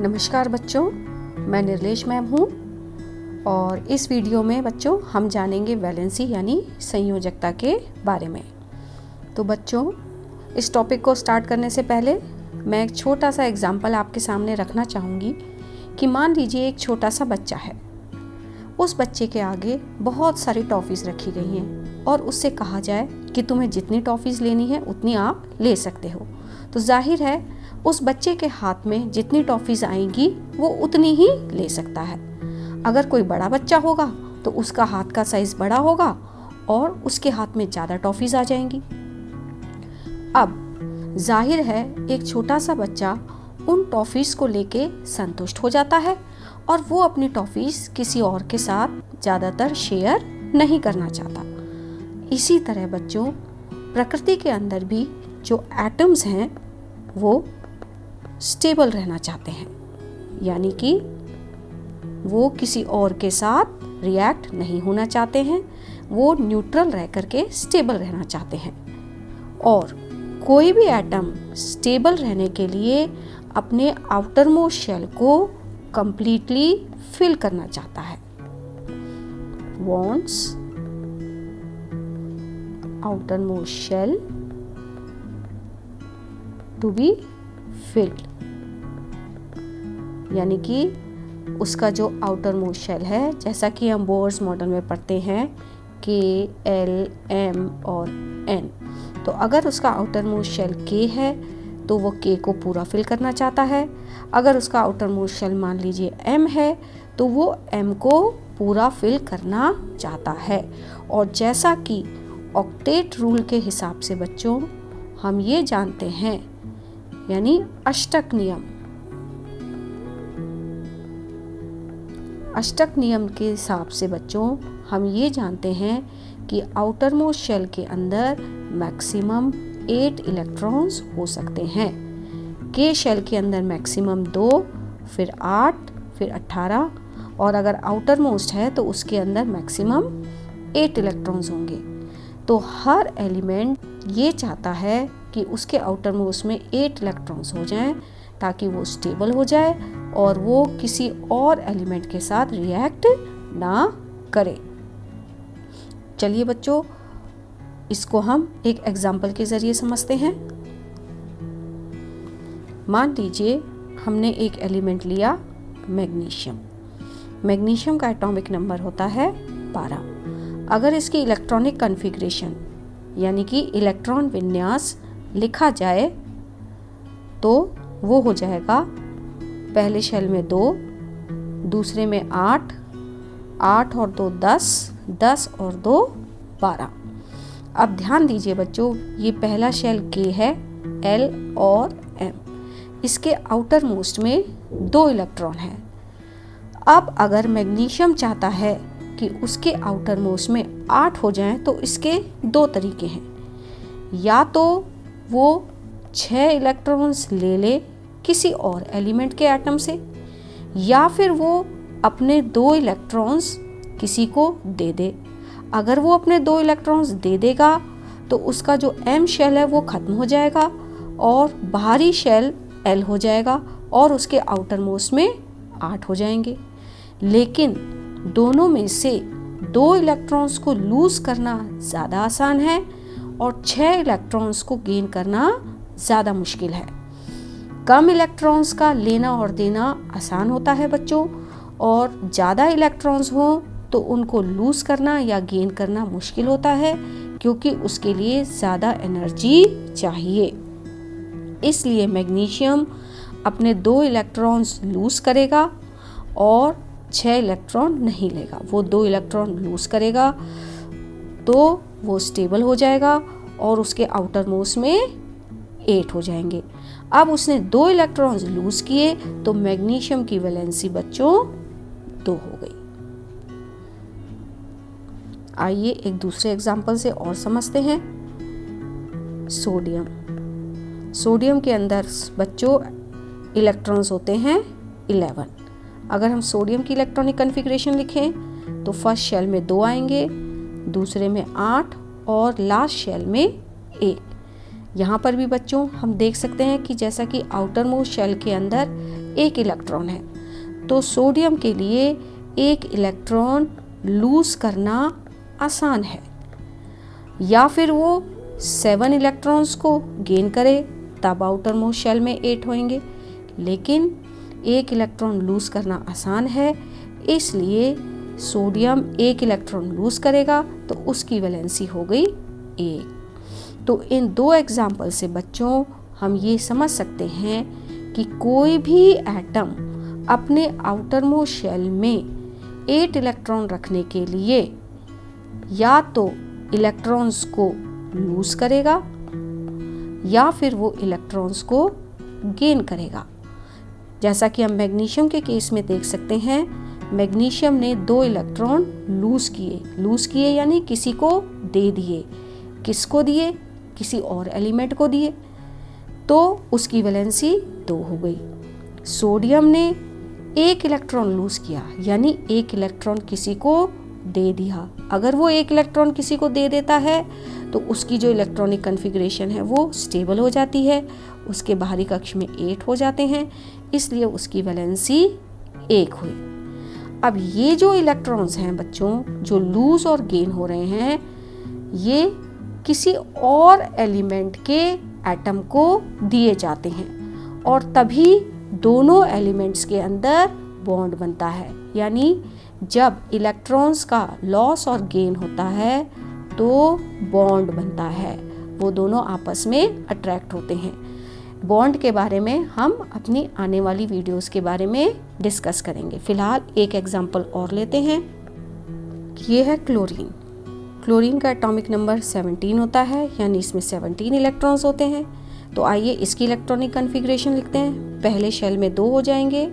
नमस्कार बच्चों, मैं निर्लेश मैम हूँ और इस वीडियो में बच्चों हम जानेंगे वैलेंसी यानी संयोजकता के बारे में। तो बच्चों, इस टॉपिक को स्टार्ट करने से पहले मैं एक छोटा सा एग्जाम्पल आपके सामने रखना चाहूँगी कि मान लीजिए एक छोटा सा बच्चा है। उस बच्चे के आगे बहुत सारी टॉफ़ीज़ रखी गई हैं और उससे कहा जाए कि तुम्हें जितनी टॉफ़ीज़ लेनी है उतनी आप ले सकते हो। तो जाहिर है उस बच्चे के हाथ में जितनी टॉफ़ीज़ आएंगी वो उतनी ही ले सकता है। अगर कोई बड़ा बच्चा होगा तो उसका हाथ का साइज़ बड़ा होगा और उसके हाथ में ज़्यादा टॉफ़ीज़ आ जाएंगी। अब जाहिर है एक छोटा सा बच्चा उन टॉफ़ीज़ को लेके संतुष्ट हो जाता है और वो अपनी टॉफ़ीज़ किसी और के साथ ज़्यादातर शेयर नहीं करना चाहता। इसी तरह बच्चों, प्रकृति के अंदर भी जो एटम्स हैं वो स्टेबल रहना चाहते हैं, यानी कि वो किसी और के साथ रिएक्ट नहीं होना चाहते हैं, वो न्यूट्रल रह करके स्टेबल रहना चाहते हैं। और कोई भी एटम स्टेबल रहने के लिए अपने आउटर मोस्ट शेल को कंप्लीटली फिल करना चाहता है। Wants outermost shell to be filled, यानी कि उसका जो आउटर मोस्ट शेल है, जैसा कि हम बोर्स मॉडल में पढ़ते हैं के, एल, एम और एन। तो अगर उसका आउटर मोस्ट शेल के है तो वो के को पूरा फिल करना चाहता है। अगर उसका आउटर मोस्ट शेल मान लीजिए एम है तो वो एम को पूरा फिल करना चाहता है। और जैसा कि ऑक्टेट रूल के हिसाब से बच्चों हम ये जानते हैं, यानी अष्टक नियम के हिसाब से बच्चों हम ये जानते हैं कि आउटर मोस्ट शेल के अंदर मैक्सिमम 8 इलेक्ट्रॉन्स हो सकते हैं। के शेल के अंदर मैक्सिमम 2, फिर 8, फिर 18 और अगर आउटर मोस्ट है तो उसके अंदर मैक्सिमम 8 इलेक्ट्रॉन्स होंगे। तो हर एलिमेंट ये चाहता है कि उसके आउटर मोस्ट में 8 इलेक्ट्रॉन्स हो जाएं ताकि वो स्टेबल हो जाए और वो किसी और एलिमेंट के साथ रिएक्ट ना करे। चलिए बच्चों, इसको हम एक एग्जाम्पल के ज़रिए समझते हैं। मान लीजिए हमने एक एलिमेंट लिया मैग्नीशियम। मैग्नीशियम का एटॉमिक नंबर होता है 12। अगर इसकी इलेक्ट्रॉनिक कॉन्फ़िगरेशन यानी कि इलेक्ट्रॉन विन्यास लिखा जाए तो वो हो जाएगा पहले शेल में 2, दूसरे में 8, 8 और 2 10, 10 और 2 12। अब ध्यान दीजिए बच्चों, ये पहला शेल के है, एल और एम। इसके आउटर मोस्ट में 2 इलेक्ट्रॉन है। अब अगर मैग्नीशियम चाहता है कि उसके आउटर मोस्ट में 8 हो जाएं तो इसके 2 तरीके हैं। या तो वो 6 इलेक्ट्रॉन्स ले ले किसी और एलिमेंट के एटम से, या फिर वो अपने 2 इलेक्ट्रॉन्स किसी को दे दे। अगर वो अपने 2 इलेक्ट्रॉन्स दे देगा तो उसका जो एम शेल है वो ख़त्म हो जाएगा और बाहरी शेल एल हो जाएगा और उसके आउटर मोस्ट में 8 हो जाएंगे। लेकिन दोनों में से 2 इलेक्ट्रॉन्स को लूज करना ज़्यादा आसान है और 6 इलेक्ट्रॉन्स को गेन करना ज़्यादा मुश्किल है। कम इलेक्ट्रॉन्स का लेना और देना आसान होता है बच्चों, और ज़्यादा इलेक्ट्रॉन्स हो तो उनको लूज करना या गेन करना मुश्किल होता है क्योंकि उसके लिए ज़्यादा एनर्जी चाहिए। इसलिए मैग्नीशियम अपने 2 इलेक्ट्रॉन्स लूज करेगा और 6 इलेक्ट्रॉन नहीं लेगा। वो 2 इलेक्ट्रॉन लूज करेगा तो वो स्टेबल हो जाएगा और उसके आउटर मोस्ट में 8 हो जाएंगे। अब उसने 2 इलेक्ट्रॉन्स लूज किए तो मैग्नीशियम की वैलेंसी बच्चों 2 हो गई। आइए एक दूसरे एग्जाम्पल से और समझते हैं। सोडियम के अंदर बच्चों इलेक्ट्रॉन्स होते हैं 11। अगर हम सोडियम की इलेक्ट्रॉनिक कॉन्फ़िगरेशन लिखें तो फर्स्ट शेल में 2 आएंगे, दूसरे में 8 और लास्ट शेल में 1। यहाँ पर भी बच्चों हम देख सकते हैं कि जैसा कि आउटर मोस्ट शेल के अंदर एक इलेक्ट्रॉन है, तो सोडियम के लिए एक इलेक्ट्रॉन लूज करना आसान है, या फिर वो 7 इलेक्ट्रॉन्स को गेन करे तब आउटर मोस्ट शेल में 8 होंगे। लेकिन एक इलेक्ट्रॉन लूज करना आसान है, इसलिए सोडियम एक इलेक्ट्रॉन लूज करेगा तो उसकी वैलेंसी हो गई 1। तो इन 2 एग्जाम्पल से बच्चों हम ये समझ सकते हैं कि कोई भी एटम अपने आउटर मोस्ट शेल में 8 इलेक्ट्रॉन रखने के लिए या तो इलेक्ट्रॉन्स को लूज करेगा या फिर वो इलेक्ट्रॉन्स को गेन करेगा। जैसा कि हम मैग्नीशियम के केस में देख सकते हैं, मैग्नीशियम ने 2 इलेक्ट्रॉन लूज किए यानी किसी को दे दिए। किसको दिए? किसी और एलिमेंट को दिए, तो उसकी वैलेंसी 2 हो गई। सोडियम ने 1 इलेक्ट्रॉन लूज किया यानी 1 इलेक्ट्रॉन किसी को दे दिया। अगर वो 1 इलेक्ट्रॉन किसी को दे देता है तो उसकी जो इलेक्ट्रॉनिक कन्फिग्रेशन है वो स्टेबल हो जाती है, उसके बाहरी कक्ष में 8 हो जाते हैं, इसलिए उसकी वैलेंसी 1 हुई। अब ये जो इलेक्ट्रॉन्स हैं बच्चों जो लूज और गेन हो रहे हैं, ये किसी और एलिमेंट के एटम को दिए जाते हैं और तभी दोनों एलिमेंट्स के अंदर बॉन्ड बनता है। यानी जब इलेक्ट्रॉन्स का लॉस और गेन होता है तो बॉन्ड बनता है, वो दोनों आपस में अट्रैक्ट होते हैं। बॉन्ड के बारे में हम अपनी आने वाली वीडियोस के बारे में डिस्कस करेंगे। फिलहाल एक एग्जांपल और लेते हैं। ये है क्लोरीन। क्लोरीन का एटॉमिक नंबर 17 होता है, यानी इसमें 17 इलेक्ट्रॉन्स होते हैं। तो आइए इसकी इलेक्ट्रॉनिक कन्फिग्रेशन लिखते हैं। पहले शेल में 2 हो जाएंगे,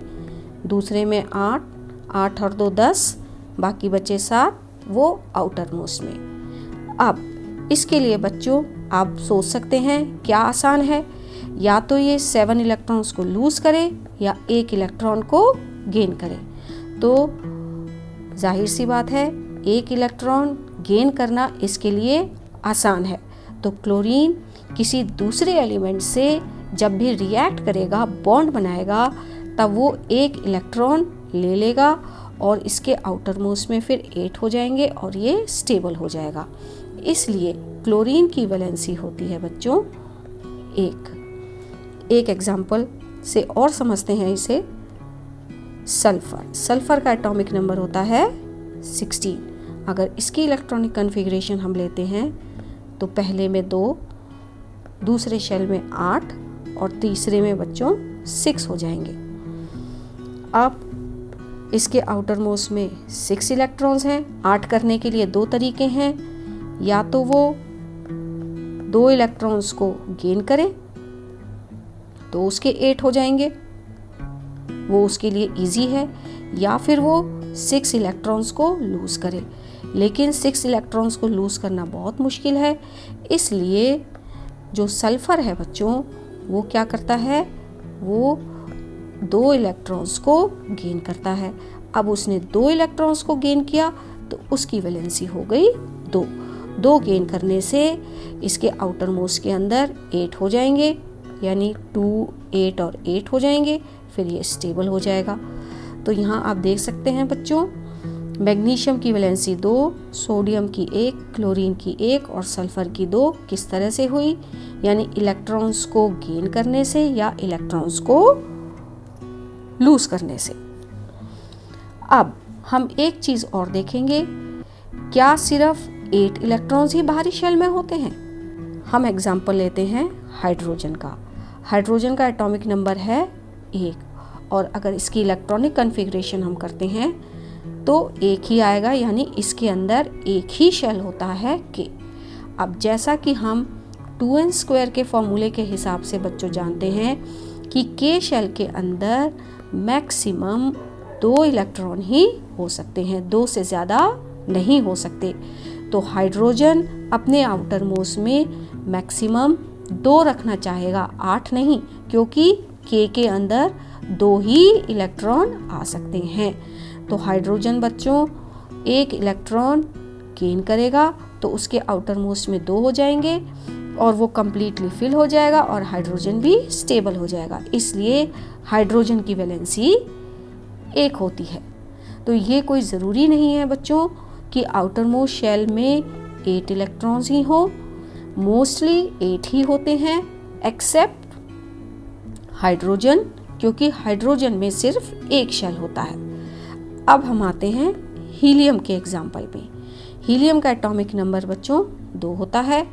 दूसरे में 8 और 2 10, बाकी बचे 7, वो आउटर मोस्ट में। अब इसके लिए बच्चों आप सोच सकते हैं क्या आसान है, या तो ये 7 इलेक्ट्रॉन्स को लूज करे या 1 इलेक्ट्रॉन को गेन करे। तो जाहिर सी बात है 1 इलेक्ट्रॉन गेन करना इसके लिए आसान है। तो क्लोरीन किसी दूसरे एलिमेंट से जब भी रिएक्ट करेगा, बॉन्ड बनाएगा, तब वो 1 इलेक्ट्रॉन ले लेगा और इसके आउटर मोस्ट में फिर 8 हो जाएंगे और ये स्टेबल हो जाएगा। इसलिए क्लोरीन की वैलेंसी होती है बच्चों 1। एक एग्जाम्पल से और समझते हैं इसे। सल्फर का एटॉमिक नंबर होता है 16। अगर इसकी इलेक्ट्रॉनिक कन्फिग्रेशन हम लेते हैं तो पहले में 2, दूसरे शेल में 8 और तीसरे में बच्चों 6 हो जाएंगे। अब इसके आउटर मोस्ट में 6 इलेक्ट्रॉन्स हैं। 8 करने के लिए 2 तरीके हैं, या तो वो 2 इलेक्ट्रॉन्स को गेन करे तो उसके 8 हो जाएंगे, वो उसके लिए इजी है, या फिर वो 6 इलेक्ट्रॉन्स को लूज करे। लेकिन 6 इलेक्ट्रॉन्स को लूज करना बहुत मुश्किल है, इसलिए जो सल्फर है बच्चों वो क्या करता है, वो 2 इलेक्ट्रॉन्स को गेन करता है। अब उसने 2 इलेक्ट्रॉन्स को गेन किया तो उसकी वैलेंसी हो गई 2 गेन करने से इसके आउटर मोस्ट के अंदर 8 हो जाएंगे, यानी 2, 8 और 8 हो जाएंगे, फिर ये स्टेबल हो जाएगा। तो यहाँ आप देख सकते हैं बच्चों, मैग्नीशियम की वैलेंसी 2, सोडियम की 1, क्लोरीन की 1 और सल्फर की 2 किस तरह से हुई, यानी इलेक्ट्रॉन्स को गेन करने से या इलेक्ट्रॉन्स को लूज करने से। अब हम एक चीज़ और देखेंगे, क्या सिर्फ 8 इलेक्ट्रॉन्स ही बाहरी शेल में होते हैं? हम एग्जाम्पल लेते हैं हाइड्रोजन का। हाइड्रोजन का एटॉमिक नंबर है 1 और अगर इसकी इलेक्ट्रॉनिक कन्फिग्रेशन हम करते हैं तो 1 ही आएगा, यानी इसके अंदर एक ही शेल होता है K। अब जैसा कि हम 2n² के फॉर्मूले के हिसाब से बच्चों जानते हैं कि K शेल के अंदर मैक्सिमम 2 इलेक्ट्रॉन ही हो सकते हैं, 2 से ज़्यादा नहीं हो सकते। तो हाइड्रोजन अपने आउटर मोस्ट में मैक्सिमम 2 रखना चाहेगा, 8 नहीं, क्योंकि K के अंदर 2 ही इलेक्ट्रॉन आ सकते हैं। तो हाइड्रोजन बच्चों 1 इलेक्ट्रॉन गेन करेगा तो उसके आउटर मोस्ट में 2 हो जाएंगे, और वो कंप्लीटली फिल हो जाएगा और हाइड्रोजन भी स्टेबल हो जाएगा। इसलिए हाइड्रोजन की वैलेंसी 1 होती है। तो ये कोई ज़रूरी नहीं है बच्चों कि आउटर मोस्ट शेल में 8 इलेक्ट्रॉन्स ही हो। मोस्टली 8 ही होते हैं एक्सेप्ट हाइड्रोजन, क्योंकि हाइड्रोजन में सिर्फ 1 शेल होता है। अब हम आते हैं हीलियम के एग्जाम्पल पे। हीलियम का एटॉमिक नंबर बच्चों 2 होता है।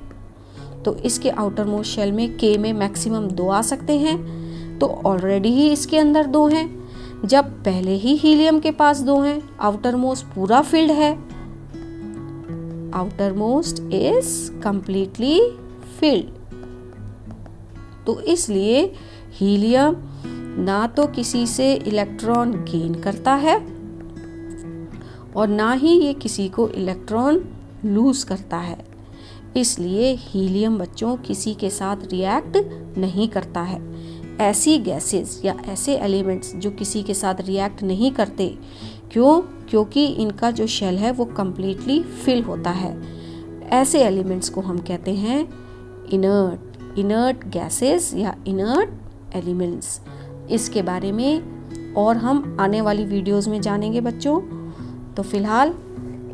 तो इसके आउटर मोस्ट शेल में K में मैक्सिमम 2 आ सकते हैं। तो ऑलरेडी ही इसके अंदर 2 हैं। जब पहले ही हीलियम के पास 2 हैं, आउटर मोस्ट पूरा फिल्ड है, outer most is completely filled. तो इसलिए हीलियम ना तो किसी से इलेक्ट्रॉन गेन करता है और ना ही ये किसी को इलेक्ट्रॉन लूज करता है। इसलिए हीलियम बच्चों किसी के साथ रिएक्ट नहीं करता है। ऐसी गैसेस या ऐसे एलिमेंट्स जो किसी के साथ रिएक्ट नहीं करते, क्यों? क्योंकि इनका जो शेल है वो कंप्लीटली फिल होता है। ऐसे एलिमेंट्स को हम कहते हैं इनर्ट गैसेस या इनर्ट एलिमेंट्स। इसके बारे में और हम आने वाली वीडियोस में जानेंगे बच्चों। तो फिलहाल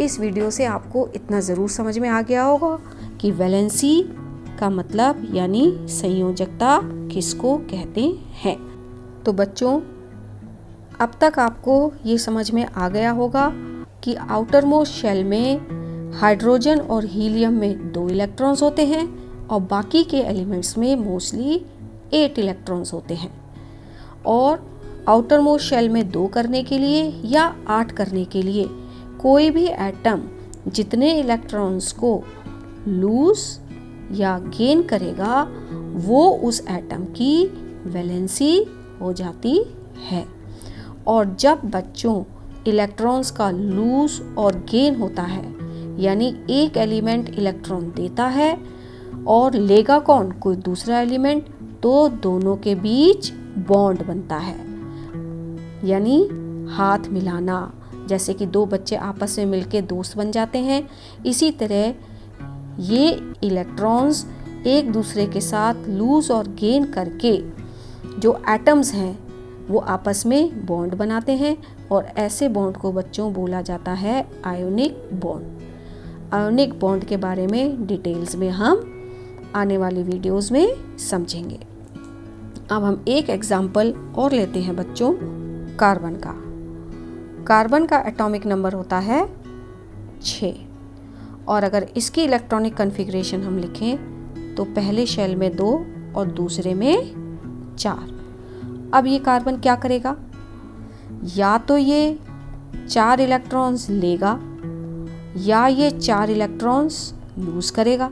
इस वीडियो से आपको इतना ज़रूर समझ में आ गया होगा कि वैलेंसी का मतलब यानी संयोजकता किसको कहते हैं। तो बच्चों अब तक आपको ये समझ में आ गया होगा कि आउटर मोस्ट शेल में हाइड्रोजन और हीलियम में 2 इलेक्ट्रॉन्स होते हैं और बाकी के एलिमेंट्स में मोस्टली 8 इलेक्ट्रॉन्स होते हैं। और आउटर मोस्ट शेल में 2 करने के लिए या 8 करने के लिए कोई भी एटम जितने इलेक्ट्रॉन्स को लूज या गेन करेगा वो उस एटम की वैलेंसी हो जाती है। और जब बच्चों इलेक्ट्रॉन्स का लूज और गेन होता है, यानी एक एलिमेंट इलेक्ट्रॉन देता है और लेगा कौन? कोई दूसरा एलिमेंट, तो दोनों के बीच बॉन्ड बनता है, यानी हाथ मिलाना। जैसे कि 2 बच्चे आपस में मिलके दोस्त बन जाते हैं, इसी तरह ये इलेक्ट्रॉन्स एक दूसरे के साथ लूज और गेन करके जो एटम्स हैं वो आपस में बॉन्ड बनाते हैं और ऐसे बॉन्ड को बच्चों बोला जाता है आयोनिक बॉन्ड। आयोनिक बॉन्ड के बारे में डिटेल्स में हम आने वाली वीडियोस में समझेंगे। अब हम एक एग्जाम्पल और लेते हैं बच्चों कार्बन का। कार्बन का एटॉमिक नंबर होता है 6 और अगर इसकी इलेक्ट्रॉनिक कॉन्फ़िगरेशन हम लिखें तो पहले शेल में 2 और दूसरे में 4। अब ये कार्बन क्या करेगा? या तो ये 4 इलेक्ट्रॉन्स लेगा या ये 4 इलेक्ट्रॉन्स लूज करेगा,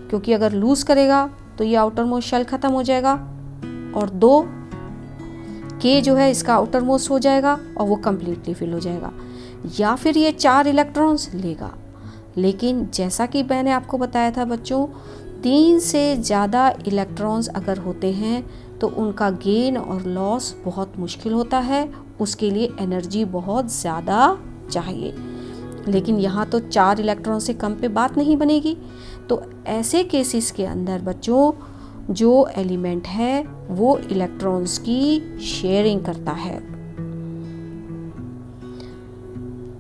क्योंकि अगर लूज करेगा तो ये आउटर मोस्ट शेल खत्म हो जाएगा और 2 K जो है इसका आउटर मोस्ट हो जाएगा और वो कंप्लीटली फिल हो जाएगा। या फिर ये 4 इलेक्ट्रॉन्स लेगा, लेकिन जैसा कि मैंने आपको बताया था बच्चों, 3 से ज़्यादा इलेक्ट्रॉन्स अगर होते हैं तो उनका गेन और लॉस बहुत मुश्किल होता है, उसके लिए एनर्जी बहुत ज़्यादा चाहिए। लेकिन यहाँ तो 4 इलेक्ट्रॉन से कम पे बात नहीं बनेगी। तो ऐसे केसेस के अंदर बच्चों जो एलिमेंट है वो इलेक्ट्रॉन्स की शेयरिंग करता है,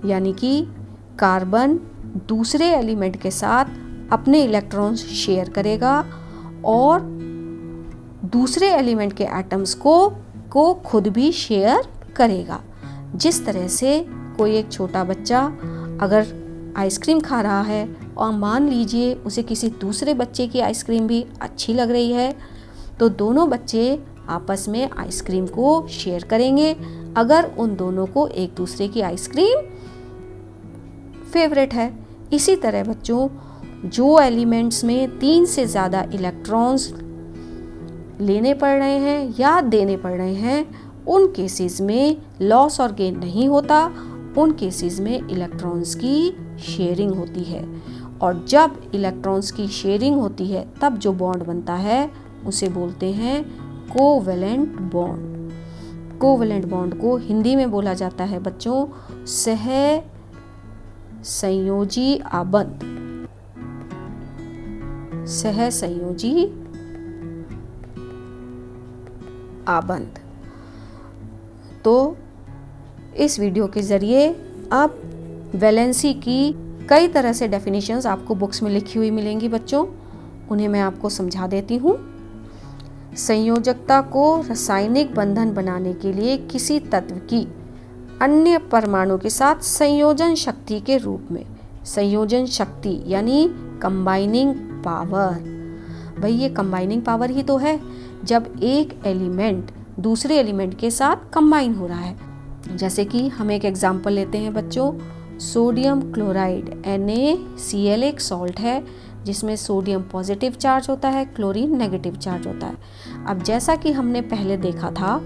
यानी कि कार्बन दूसरे एलिमेंट के साथ अपने इलेक्ट्रॉन्स शेयर करेगा और दूसरे एलिमेंट के एटम्स को खुद भी शेयर करेगा। जिस तरह से कोई एक छोटा बच्चा अगर आइसक्रीम खा रहा है और मान लीजिए उसे किसी दूसरे बच्चे की आइसक्रीम भी अच्छी लग रही है, तो दोनों बच्चे आपस में आइसक्रीम को शेयर करेंगे अगर उन दोनों को एक दूसरे की आइसक्रीम फेवरेट है। इसी तरह बच्चों जो एलिमेंट्स में 3 से ज़्यादा इलेक्ट्रॉन्स लेने पड़ रहे हैं या देने पड़ रहे हैं, उन केसेस में लॉस और गेन नहीं होता, उन केसेस में इलेक्ट्रॉन्स की शेयरिंग होती है। और जब इलेक्ट्रॉन्स की शेयरिंग होती है तब जो बॉन्ड बनता है उसे बोलते हैं कोवैलेंट बॉन्ड। कोवैलेंट बॉन्ड को हिंदी में बोला जाता है बच्चों सह संयोजी आबंध। सहसंयोजी आबंध। तो इस वीडियो के ज़रिए आप वैलेंसी की कई तरह से डेफिनेशंस आपको बुक्स में लिखी हुई मिलेंगी बच्चों, उन्हें मैं आपको समझा देती हूँ। संयोजकता को रासायनिक बंधन बनाने के लिए किसी तत्व की अन्य परमाणु के साथ संयोजन शक्ति के रूप में, संयोजन शक्ति यानी कंबाइनिंग पावर। भाई ये कंबाइनिंग पावर ही तो है जब एक एलिमेंट दूसरे एलिमेंट के साथ कंबाइन हो रहा है। जैसे कि हम एक एग्जांपल लेते हैं बच्चों, सोडियम क्लोराइड NaCl एक सॉल्ट है जिसमें सोडियम पॉजिटिव चार्ज होता है, क्लोरीन नेगेटिव चार्ज होता है। अब जैसा कि हमने पहले देखा था,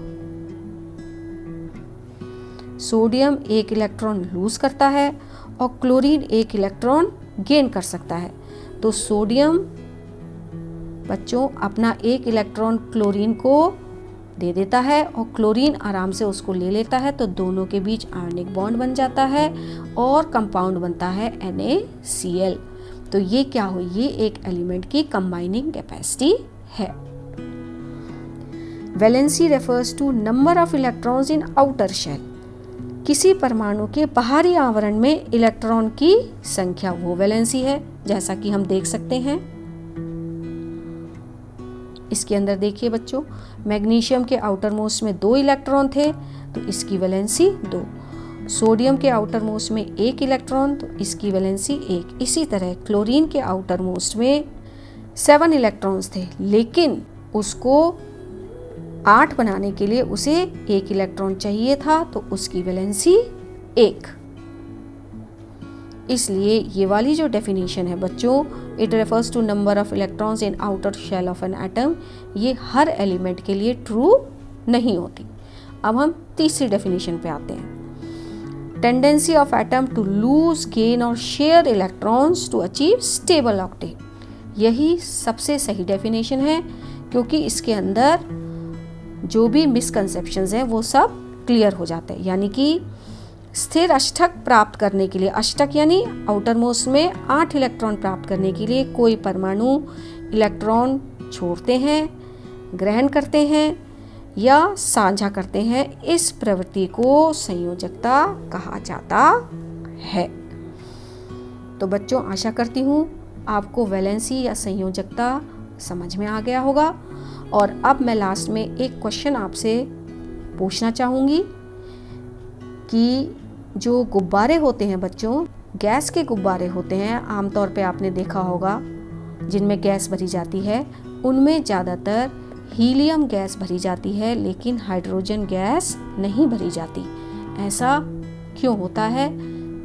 सोडियम एक इलेक्ट्रॉन लूज करता है और क्लोरीन एक इलेक्ट्रॉन गेन कर सकता है। तो सोडियम बच्चों अपना एक इलेक्ट्रॉन क्लोरीन को दे देता है और क्लोरीन आराम से उसको ले लेता है, तो दोनों के बीच आयनिक बॉन्ड बन जाता है और कंपाउंड बनता है NaCl। तो ये क्या हुई, ये एक एलिमेंट की कंबाइनिंग कैपेसिटी है। Valency refers to number of electrons in outer shell. किसी परमाणु के बाहरी आवरण में इलेक्ट्रॉन की संख्या, वो वैलेंसी है। जैसा कि हम देख सकते हैं इसके अंदर देखिए बच्चों, मैग्नीशियम के आउटर मोस्ट में 2 इलेक्ट्रॉन थे तो इसकी वैलेंसी 2। सोडियम के आउटर मोस्ट में 1 इलेक्ट्रॉन तो इसकी वैलेंसी 1। इसी तरह क्लोरीन के आउटर मोस्ट में 7 इलेक्ट्रॉन्स थे, लेकिन उसको 8 बनाने के लिए उसे 1 इलेक्ट्रॉन चाहिए था तो उसकी वैलेंसी 1। इसलिए ये वाली जो डेफिनेशन है बच्चों, it refers to number of electrons in outer shell of an atom, ये हर एलिमेंट के लिए ट्रू नहीं होती। अब हम तीसरी डेफिनेशन पे आते हैं। Tendency of atom to lose, gain और share electrons to achieve stable octet. यही सबसे सही डेफिनेशन है क्योंकि इसके अंदर जो भी मिसकंसेप्शंस हैं वो सब क्लियर हो जाते हैं। यानी कि स्थिर अष्टक प्राप्त करने के लिए, अष्टक यानी आउटर मोस्ट में 8 इलेक्ट्रॉन प्राप्त करने के लिए कोई परमाणु इलेक्ट्रॉन छोड़ते हैं, ग्रहण करते हैं या साझा करते हैं, इस प्रवृत्ति को संयोजकता कहा जाता है। तो बच्चों आशा करती हूँ आपको वैलेंसी या संयोजकता समझ में आ गया होगा। और अब मैं लास्ट में एक क्वेश्चन आपसे पूछना चाहूँगी कि जो गुब्बारे होते हैं बच्चों, गैस के गुब्बारे होते हैं, आमतौर पे आपने देखा होगा जिनमें गैस भरी जाती है, उनमें ज़्यादातर हीलियम गैस भरी जाती है लेकिन हाइड्रोजन गैस नहीं भरी जाती। ऐसा क्यों होता है?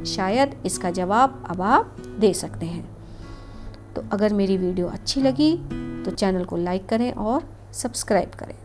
शायद इसका जवाब अब आप दे सकते हैं। तो अगर मेरी वीडियो अच्छी लगी तो चैनल को लाइक करें और सब्सक्राइब करें।